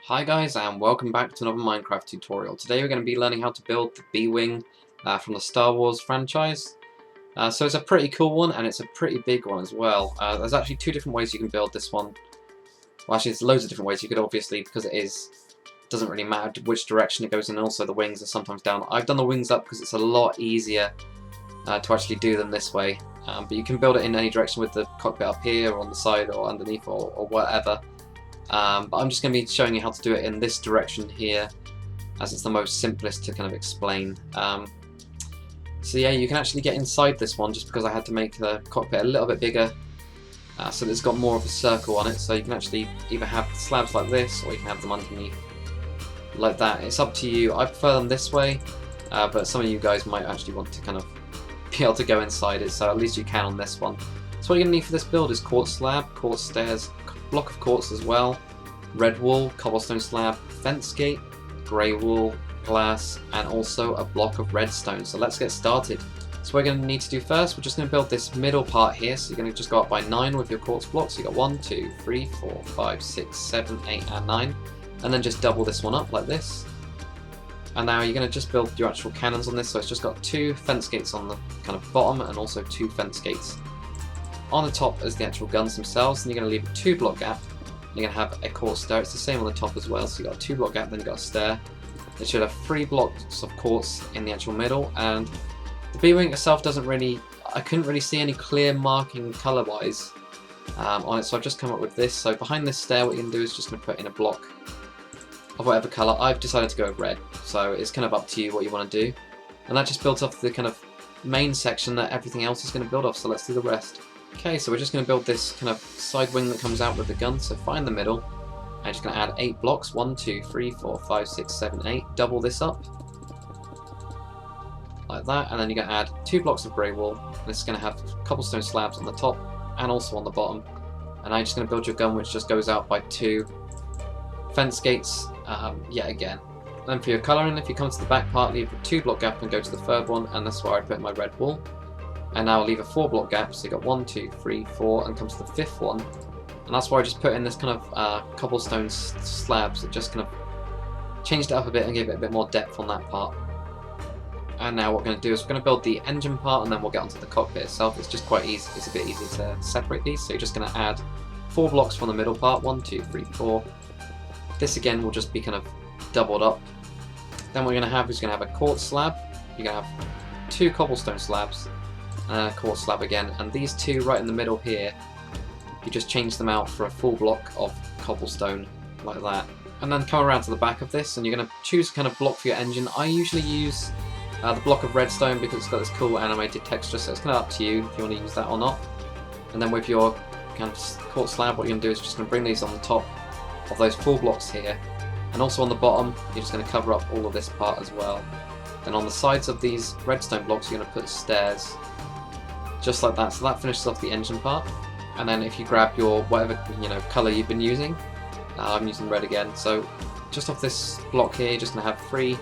Hi guys, and welcome back to another Minecraft tutorial. Today we're going to be learning how to build the B-Wing from the Star Wars franchise. So it's a pretty cool one, and it's a pretty big one as well. There's actually two different ways you can build this one. Well, actually there's loads of different ways. You could obviously, because doesn't really matter which direction it goes in, also the wings are sometimes down. I've done the wings up because it's a lot easier to actually do them this way. But you can build it in any direction with the cockpit up here, or on the side, or underneath, or whatever. But I'm just going to be showing you how to do it in this direction here, as it's the most simplest to kind of explain. So yeah, you can actually get inside this one just because I had to make the cockpit a little bit bigger, so that it's got more of a circle on it. So you can actually either have slabs like this, or you can have them underneath like that. It's up to you. I prefer them this way, but some of you guys might actually want to kind of be able to go inside it, so at least you can on this one. So what you're going to need for this build is quartz slab, quartz stairs, block of quartz as well, red wool, cobblestone slab, fence gate, grey wool, glass, and also a block of redstone. So let's get started. So what we're going to need to do first, we're just going to build this middle part here. So you're going to just go up by 9 with your quartz blocks. So you've got 1, 2, 3, 4, 5, 6, 7, 8, and 9. And then just double this one up like this. And now you're going to just build your actual cannons on this. So it's just got 2 fence gates on the kind of bottom, and also 2 fence gates on the top as the actual guns themselves. And you're going to leave a 2 block gap. You're going to have a quartz stair. It's the same on the top as well. So you've got a 2 block gap, then you've got a stair. It should have 3 blocks of quartz in the actual middle. And the B-Wing itself doesn't really, I couldn't really see any clear marking colour wise on it, so I've just come up with this. So behind this stair, what you're going to do is just going to put in a block of whatever colour. I've decided to go with red, so it's kind of up to you what you want to do. And that just builds off the kind of main section that everything else is going to build off, so let's do the rest. Okay, so we're just going to build this kind of side wing that comes out with the gun. So find the middle, and just going to add 8 blocks, 1, 2, 3, 4, 5, 6, 7, 8, double this up, like that, and then you're going to add 2 blocks of grey wool. This is going to have cobblestone slabs on the top, and also on the bottom. And now you're just going to build your gun, which just goes out by 2 fence gates, yet again. Then for your colouring, if you come to the back part, leave a 2 block gap and go to the third one, and that's where I put my red wool. And now I'll leave a 4 block gap, so you've got 1, 2, 3, 4, and come to the 5th one. And that's where I just put in this kind of cobblestone slabs that just kind of changed it up a bit and gave it a bit more depth on that part. And now what we're going to do is we're going to build the engine part, and then we'll get onto the cockpit itself. It's just quite easy, it's a bit easy to separate these. So you're just going to add 4 blocks from the middle part, 1, 2, 3, 4. This again will just be kind of doubled up. Then what you're going to have is you're going to have a quartz slab, you're going to have 2 cobblestone slabs, and a quartz slab again, and these 2 right in the middle here, you just change them out for a full block of cobblestone, like that. And then come around to the back of this, and you're going to choose a kind of block for your engine. I usually use the block of redstone because it's got this cool animated texture, so it's kind of up to you if you want to use that or not. And then with your kind of quartz slab, what you're going to do is just going to bring these on the top of those 4 blocks here, and also on the bottom you're just going to cover up all of this part as well. And on the sides of these redstone blocks you're going to put stairs, just like that. So that finishes off the engine part. And then if you grab your whatever colour you've been using, I'm using red again. So just off this block here, you're just going to have 3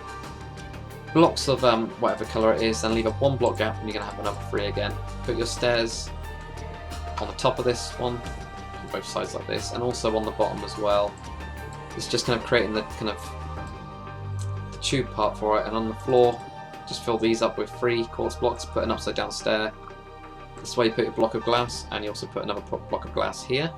blocks of whatever colour it is, then leave a 1 block gap, and you're going to have another 3 again. Put your stairs on the top of this one, on both sides like this, and also on the bottom as well. It's just kind of creating the kind of the tube part for it. And on the floor, just fill these up with 3 quartz blocks, put an upside down stair. This way you put your block of glass, and you also put another block of glass here.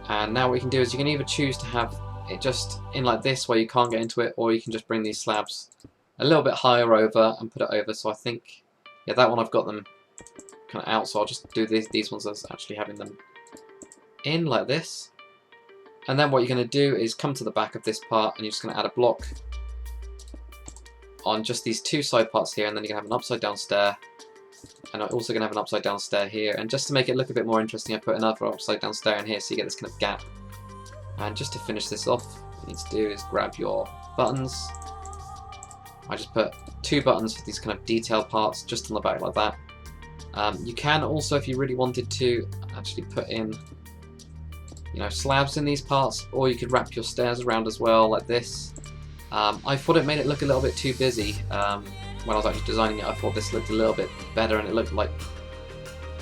And now what you can do is you can either choose to have it just in like this where you can't get into it, or you can just bring these slabs a little bit higher over and put it over. So I think, yeah, that one I've got them kind of out, so I'll just do these ones as actually having them in like this. And then what you're going to do is come to the back of this part, and you're just going to add a block on just these 2 side parts here, and then you're going to have an upside down stair. And I'm also going to have an upside down stair here, and just to make it look a bit more interesting I put another upside down stair in here, so you get this kind of gap. And just to finish this off, what you need to do is grab your buttons. I just put 2 buttons for these kind of detail parts just on the back like that. You can also, if you really wanted to, actually put in slabs in these parts, or you could wrap your stairs around as well like this. I thought it made it look a little bit too busy. When I was actually designing it, I thought this looked a little bit better, and it looked like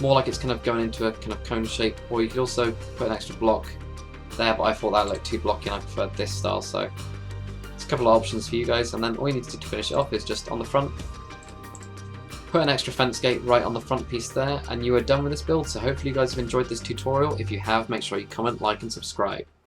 more like it's kind of going into a kind of cone shape. Or you could also put an extra block there, but I thought that looked too blocky and I preferred this style, so there's a couple of options for you guys, and then all you need to do to finish it off is just on the front, put an extra fence gate right on the front piece there, and you are done with this build. So hopefully you guys have enjoyed this tutorial. If you have, make sure you comment, like and subscribe.